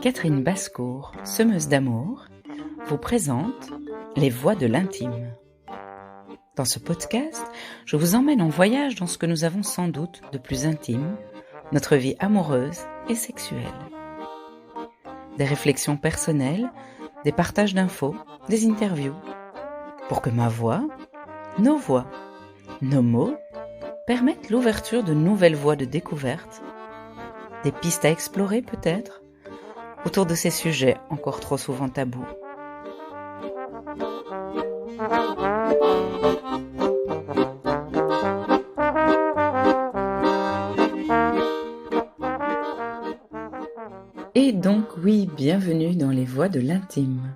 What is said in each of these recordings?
Catherine Bascour, semeuse d'amour, vous présente Les Voix de l'intime. Dans ce podcast, je vous emmène en voyage dans ce que nous avons sans doute de plus intime, notre vie amoureuse et sexuelle. Des réflexions personnelles, des partages d'infos, des interviews, pour que ma voix, nos voix, nos mots permettent l'ouverture de nouvelles voies de découverte, des pistes à explorer peut-être, autour de ces sujets encore trop souvent tabous. Et donc oui, bienvenue dans les voix de l'intime.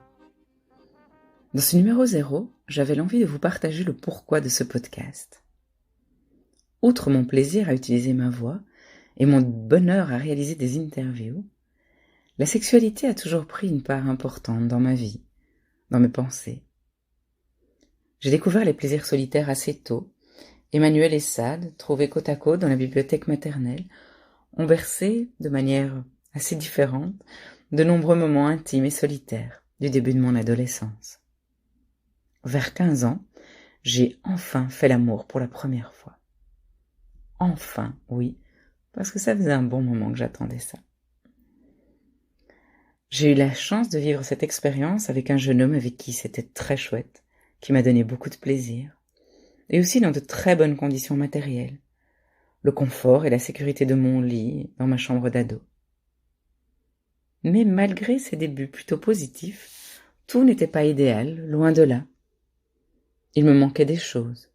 Dans ce numéro 0, j'avais l'envie de vous partager le pourquoi de ce podcast. Outre mon plaisir à utiliser ma voix et mon bonheur à réaliser des interviews, la sexualité a toujours pris une part importante dans ma vie, dans mes pensées. J'ai découvert les plaisirs solitaires assez tôt. Emmanuel et Sade, trouvés côte à côte dans la bibliothèque maternelle, ont versé, de manière assez différente, de nombreux moments intimes et solitaires du début de mon adolescence. Vers 15 ans, j'ai enfin fait l'amour pour la première fois. Enfin, oui, parce que ça faisait un bon moment que j'attendais ça. J'ai eu la chance de vivre cette expérience avec un jeune homme avec qui c'était très chouette, qui m'a donné beaucoup de plaisir, et aussi dans de très bonnes conditions matérielles, le confort et la sécurité de mon lit dans ma chambre d'ado. Mais malgré ces débuts plutôt positifs, tout n'était pas idéal, loin de là. Il me manquait des choses.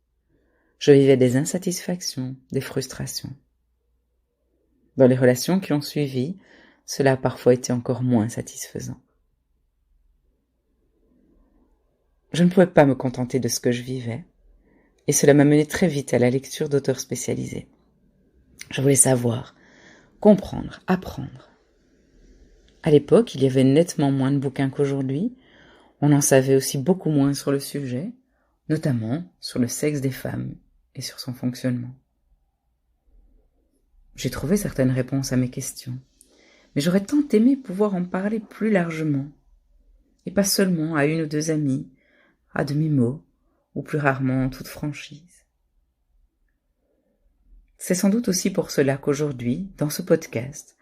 Je vivais des insatisfactions, des frustrations. Dans les relations qui ont suivi, cela a parfois été encore moins satisfaisant. Je ne pouvais pas me contenter de ce que je vivais, et cela m'a mené très vite à la lecture d'auteurs spécialisés. Je voulais savoir, comprendre, apprendre. À l'époque, il y avait nettement moins de bouquins qu'aujourd'hui, on en savait aussi beaucoup moins sur le sujet, notamment sur le sexe des femmes et sur son fonctionnement. J'ai trouvé certaines réponses à mes questions, mais j'aurais tant aimé pouvoir en parler plus largement, et pas seulement à une ou deux amies, à demi-mot, ou plus rarement en toute franchise. C'est sans doute aussi pour cela qu'aujourd'hui, dans ce podcast,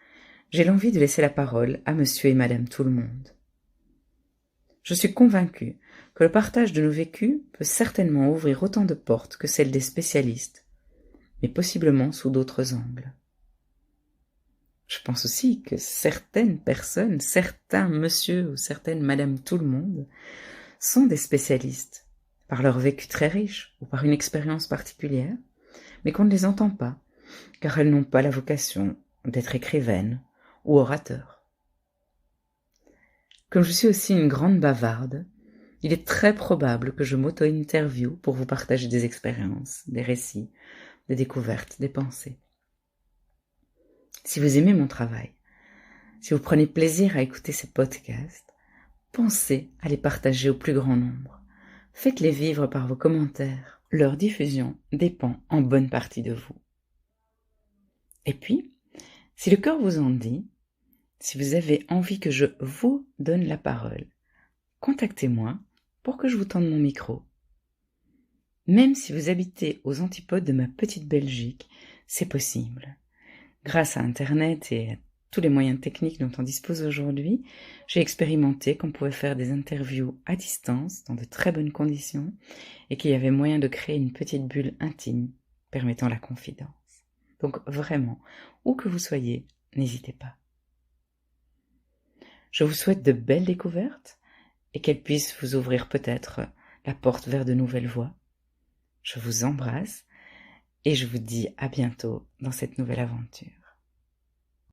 j'ai l'envie de laisser la parole à monsieur et madame tout le monde. Je suis convaincue que le partage de nos vécus peut certainement ouvrir autant de portes que celles des spécialistes, mais possiblement sous d'autres angles. Je pense aussi que certaines personnes, certains monsieur ou certaines madame tout le monde, sont des spécialistes, par leur vécu très riche ou par une expérience particulière, mais qu'on ne les entend pas, car elles n'ont pas la vocation d'être écrivaines ou orateurs. Comme je suis aussi une grande bavarde, il est très probable que je m'auto-interviewe pour vous partager des expériences, des récits, des découvertes, des pensées. Si vous aimez mon travail, si vous prenez plaisir à écouter ces podcasts, pensez à les partager au plus grand nombre. Faites-les vivre par vos commentaires. Leur diffusion dépend en bonne partie de vous. Et puis, si le cœur vous en dit, si vous avez envie que je vous donne la parole, contactez-moi pour que je vous tende mon micro. Même si vous habitez aux antipodes de ma petite Belgique, c'est possible. Grâce à Internet et à tous les moyens techniques dont on dispose aujourd'hui, j'ai expérimenté qu'on pouvait faire des interviews à distance, dans de très bonnes conditions, et qu'il y avait moyen de créer une petite bulle intime permettant la confidence. Donc vraiment, où que vous soyez, n'hésitez pas. Je vous souhaite de belles découvertes et qu'elles puissent vous ouvrir peut-être la porte vers de nouvelles voies. Je vous embrasse et je vous dis à bientôt dans cette nouvelle aventure.